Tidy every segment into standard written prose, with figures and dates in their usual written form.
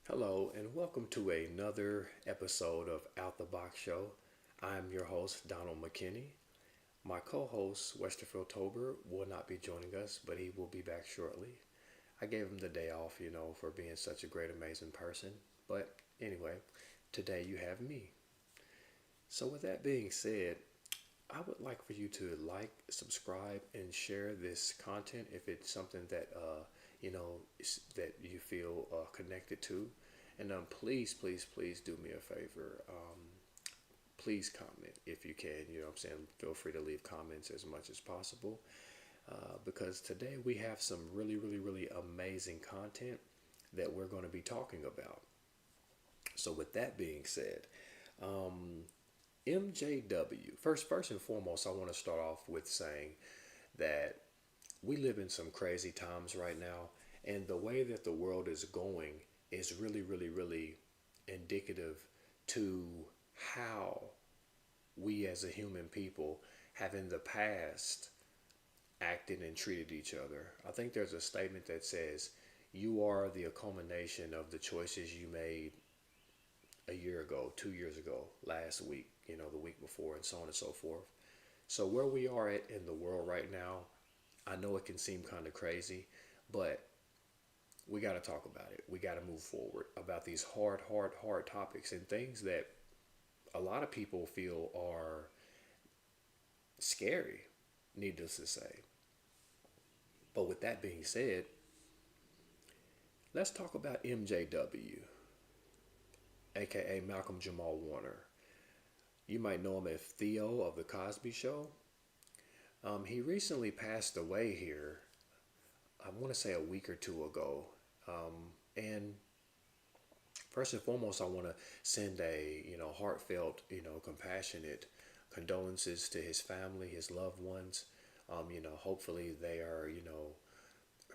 Hello, and welcome to another episode of Out the Box Show. I'm your host, Donald McKinney. My co host, Westerfield Tober, will not be joining us, but he will be back shortly. I gave him the day off, for being such a great, amazing person. But anyway, today you have me. So, with that being said, I would like for you to like, subscribe, and share this content if it's something that that you feel connected to. And please, please, please do me a favor. Please comment if you can. You know what I'm saying? Feel free to leave comments as much as possible because today we have some really, really, really amazing content that we're going to be talking about. So, with that being said, MJW. First and foremost, I want to start off with saying that we live in some crazy times right now, and the way that the world is going is really, really, really indicative to how we as a human people have in the past acted and treated each other. I think there's a statement that says, you are the culmination of the choices you made a year ago, 2 years ago, last week, the week before, and so on and so forth. So, where we are at in the world right now, I know it can seem kind of crazy, but we got to talk about it. We got to move forward about these hard topics and things that a lot of people feel are scary, needless to say. But with that being said, let's talk about MJW, aka Malcolm Jamal Warner. You might know him as Theo of The Cosby Show. He recently passed away here, I want to say a week or two ago. And first and foremost, I want to send a, heartfelt, compassionate condolences to his family, his loved ones. Hopefully they are,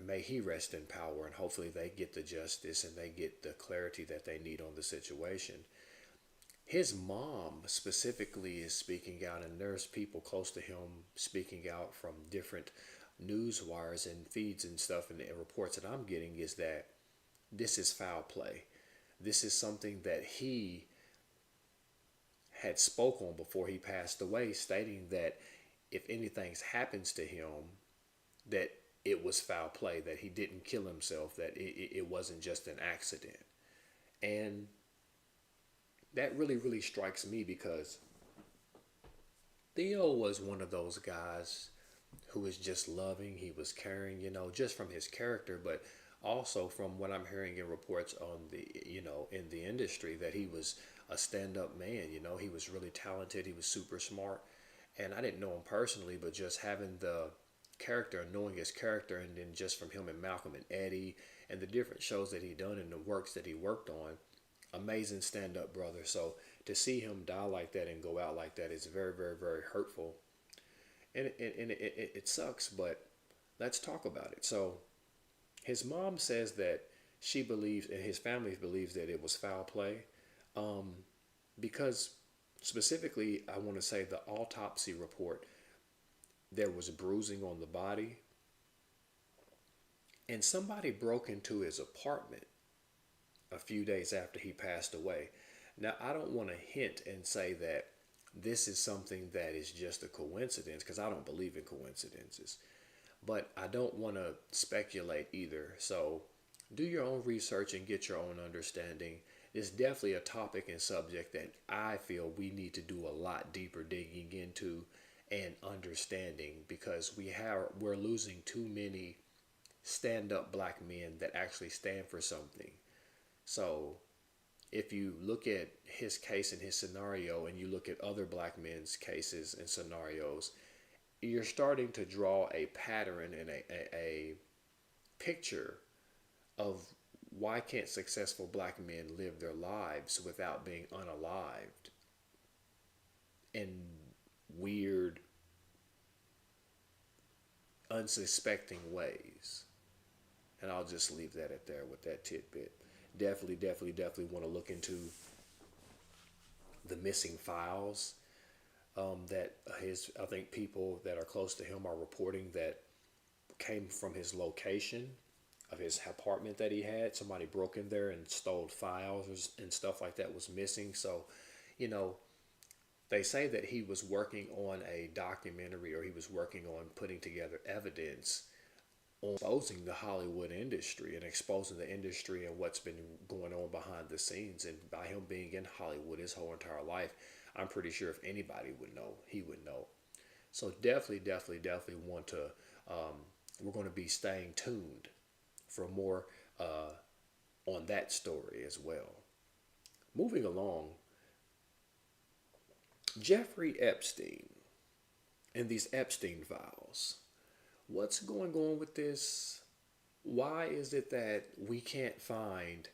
may he rest in power and hopefully they get the justice and they get the clarity that they need on the situation. His mom specifically is speaking out, and there's people close to him speaking out from different news wires and feeds and stuff. And the reports that I'm getting is that this is foul play. This is something that he had spoke on before he passed away, stating that if anything happens to him, that it was foul play, that he didn't kill himself, that it wasn't just an accident. And that really, really strikes me because Theo was one of those guys who was just loving, he was caring, just from his character, but also from what I'm hearing in reports on in the industry, that he was a stand-up man. He was really talented, he was super smart. And I didn't know him personally, but just having the character and knowing his character, and then just from him and Malcolm and Eddie and the different shows that he done and the works that he worked on, amazing stand-up brother. So to see him die like that and go out like that is very, very, very hurtful. And it sucks, but let's talk about it. So his mom says that she believes, and his family believes, that it was foul play, um, because specifically, I want to say the autopsy report, there was bruising on the body, and somebody broke into his apartment a few days after he passed away. Now, I don't want to hint and say that this is something that is just a coincidence, because I don't believe in coincidences. But I don't want to speculate either. So do your own research and get your own understanding. It's definitely a topic and subject that I feel we need to do a lot deeper digging into and understanding, because we're losing too many stand-up black men that actually stand for something. So if you look at his case and his scenario, and you look at other black men's cases and scenarios, you're starting to draw a pattern and a picture of why can't successful black men live their lives without being unalived in weird, unsuspecting ways. And I'll just leave that at there with that tidbit. Definitely want to look into the missing files that I think people that are close to him are reporting that came from his location. of his apartment that he had. Somebody broke in there and stole files and stuff like that was missing. So, you know, they say that he was working on a documentary, or he was working on putting together evidence on exposing the Hollywood industry and exposing the industry and what's been going on behind the scenes. And by him being in Hollywood his whole entire life, I'm pretty sure if anybody would know, he would know. So definitely want to. We're going to be staying tuned for more on that story as well. Moving along, Jeffrey Epstein and these Epstein files. What's going on with this? Why is it that we can't find,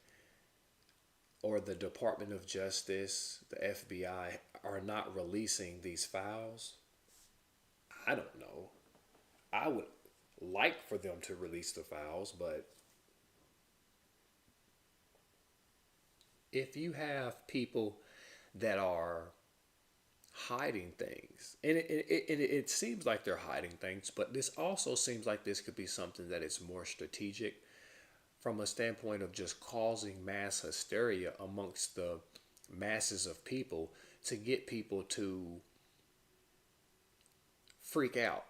or the Department of Justice, the FBI, are not releasing these files? I don't know. I would like for them to release the files, but if you have people that are hiding things, and it seems like they're hiding things, but this also seems like this could be something that is more strategic from a standpoint of just causing mass hysteria amongst the masses of people to get people to freak out,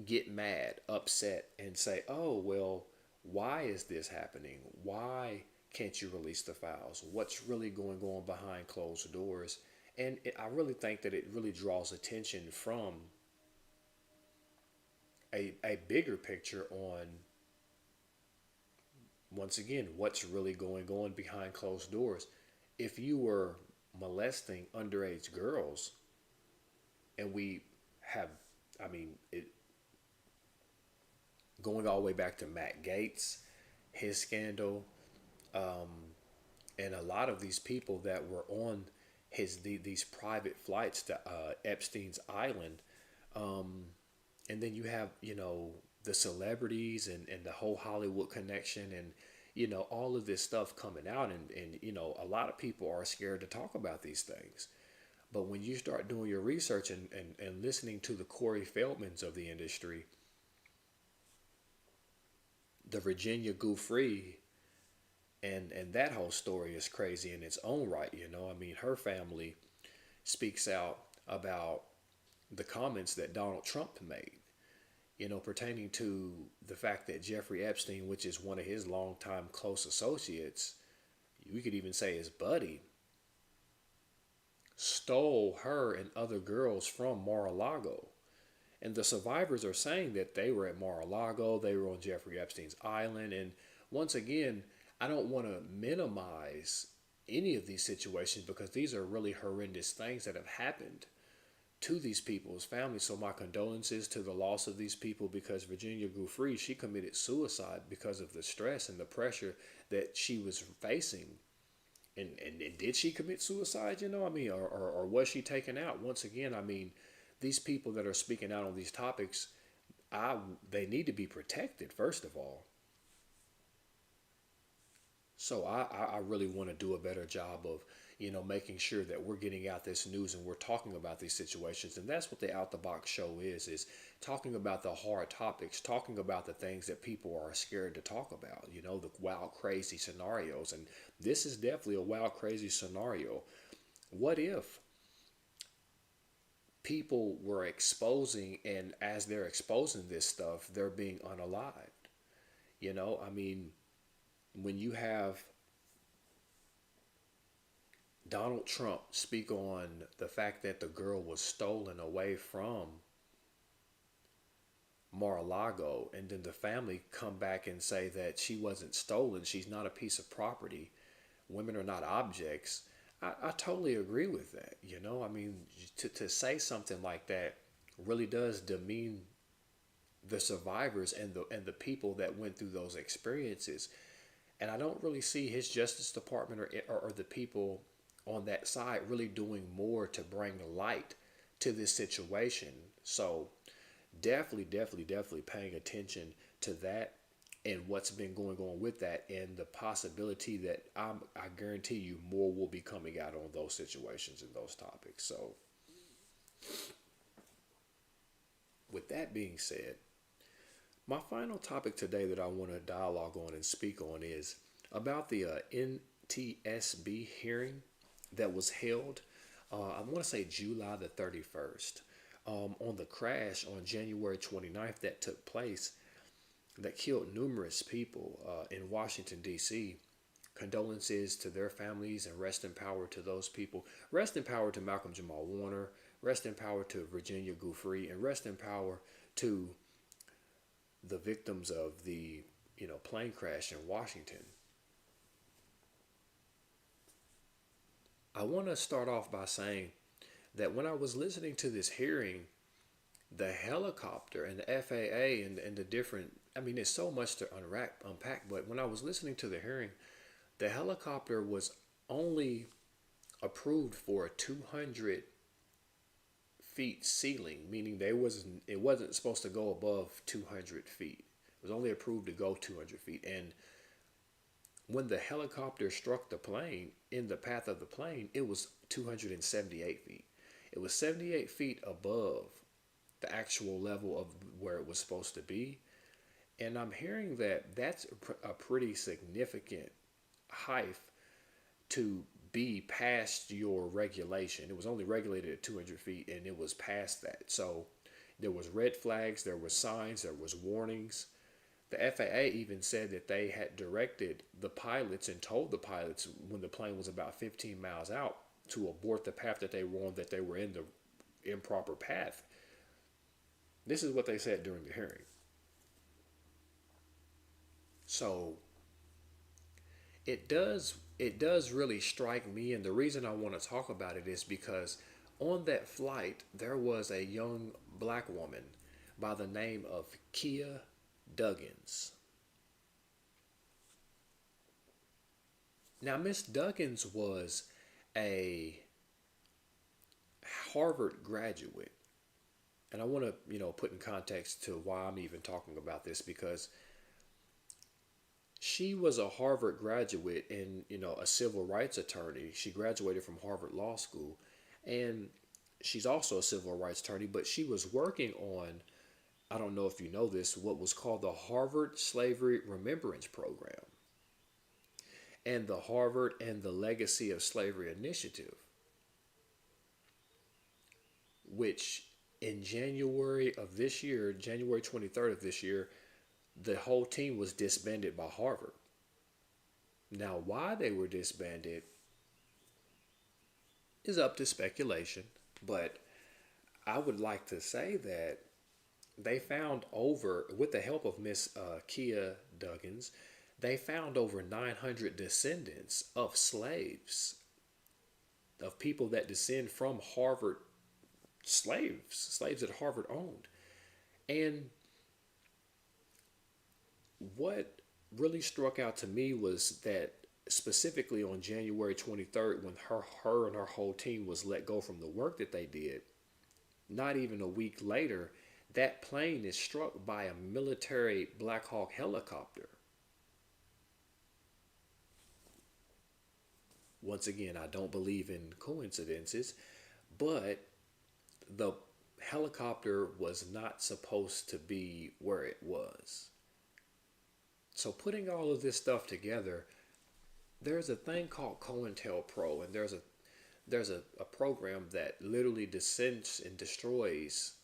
get mad, upset, and say, oh, well, why is this happening? Why can't you release the files? What's really going on behind closed doors? And I really think that it really draws attention from a bigger picture on, once again, what's really going on behind closed doors. If you were molesting underage girls, and we have, I mean, it going all the way back to Matt Gaetz, his scandal, and a lot of these people that were on these private flights to Epstein's island, and then you have, you know, the celebrities and the whole Hollywood connection, and you know, all of this stuff coming out, and you know, a lot of people are scared to talk about these things. But when you start doing your research and listening to the Corey Feldmans of the industry, the Virginia Giuffre, and that whole story is crazy in its own right. You know, I mean, her family speaks out about the comments that Donald Trump made, you know, pertaining to the fact that Jeffrey Epstein, which is one of his longtime close associates, we could even say his buddy, stole her and other girls from Mar-a-Lago. And the survivors are saying that they were at Mar-a-Lago, they were on Jeffrey Epstein's island. And once again, I don't want to minimize any of these situations, because these are really horrendous things that have happened to these people's families. So my condolences to the loss of these people, because Virginia Giuffre, she committed suicide because of the stress and the pressure that she was facing. And did she commit suicide, you know, I mean, or was she taken out? Once again, I mean, these people that are speaking out on these topics, they need to be protected, first of all. So I really want to do a better job of, you know, making sure that we're getting out this news and we're talking about these situations. And that's what the Out the Box show is talking about the hard topics, talking about the things that people are scared to talk about, you know, the wild, crazy scenarios. And this is definitely a wild, crazy scenario. What if people were exposing, and as they're exposing this stuff, they're being unalived? You know, I mean, when you have Donald Trump speak on the fact that the girl was stolen away from Mar-a-Lago, and then the family come back and say that she wasn't stolen, she's not a piece of property, women are not objects. I totally agree with that. You know, I mean, to say something like that really does demean the survivors and the people that went through those experiences. And I don't really see his Justice Department or the people on that side really doing more to bring light to this situation. So definitely paying attention to that and what's been going on with that, and the possibility that I guarantee you more will be coming out on those situations and those topics. So with that being said, My final topic today that I want to dialogue on and speak on is about the NTSB hearing that was held, I want to say July the 31st, on the crash on January 29th that took place that killed numerous people in Washington, D.C. Condolences to their families and rest in power to those people. Rest in power to Malcolm Jamal Warner. Rest in power to Virginia Giuffre, and rest in power to the victims of the plane crash in Washington. I want to start off by saying that when I was listening to this hearing, the helicopter and the FAA and the different, I mean, there's so much to unpack, but when I was listening to the hearing, the helicopter was only approved for a 200 feet ceiling, meaning it wasn't supposed to go above 200 feet. It was only approved to go 200 feet. And when the helicopter struck the plane, in the path of the plane, it was 278 feet. It was 78 feet above the actual level of where it was supposed to be. And I'm hearing that that's a pretty significant height to be past your regulation. It was only regulated at 200 feet and it was past that. So there was red flags, there was signs, there was warnings. The FAA even said that they had directed the pilots and told the pilots when the plane was about 15 miles out to abort the path that they were on, that they were in the improper path. This is what they said during the hearing. So it does really strike me, and the reason I want to talk about it is because on that flight there was a young black woman by the name of Kia Duggins. Now, Miss Duggins was a Harvard graduate. And I want to, put in context to why I'm even talking about this, because she was a Harvard graduate and, a civil rights attorney. She graduated from Harvard Law School, and she's also a civil rights attorney, but she was working on, I don't know if you know this, what was called the Harvard Slavery Remembrance Program and the Harvard and the Legacy of Slavery Initiative, which in January of this year, January 23rd of this year, the whole team was disbanded by Harvard. Now, why they were disbanded is up to speculation, but I would like to say that they found over, with the help of Miss Kia Duggins, they found over 900 descendants of slaves, of people that descend from Harvard slaves that Harvard owned. And what really struck out to me was that specifically on January 23rd, when her and her whole team was let go from the work that they did, not even a week later, that plane is struck by a military Black Hawk helicopter. Once again, I don't believe in coincidences, but the helicopter was not supposed to be where it was. So putting all of this stuff together, there's a thing called COINTELPRO, and there's a program that literally descends and destroys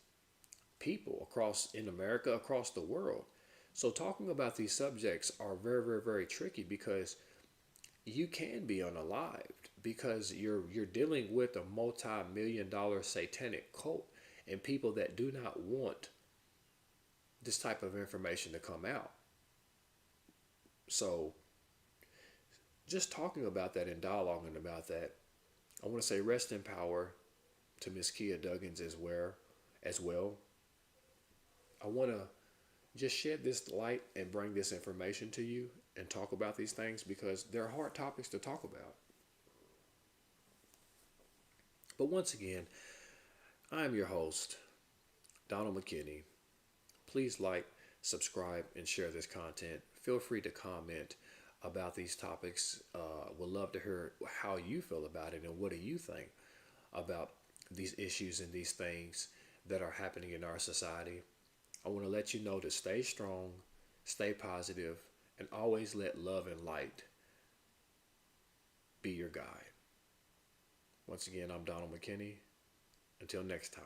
people across in America, across the world. So talking about these subjects are very, very, very tricky, because you can be unalived, because you're dealing with a multi-million-dollar satanic cult and people that do not want this type of information to come out. So just talking about that and dialoguing about that, I want to say rest in power to Miss Kia Duggins as well. I want to just shed this light and bring this information to you and talk about these things, because they're hard topics to talk about. But once again, I am your host, Donald McKinney. Please like, subscribe, and share this content. Feel free to comment about these topics. Would love to hear how you feel about it and what do you think about these issues and these things that are happening in our society. I want to let you know to stay strong, stay positive, and always let love and light be your guide. Once again, I'm Donald McKinney. Until next time.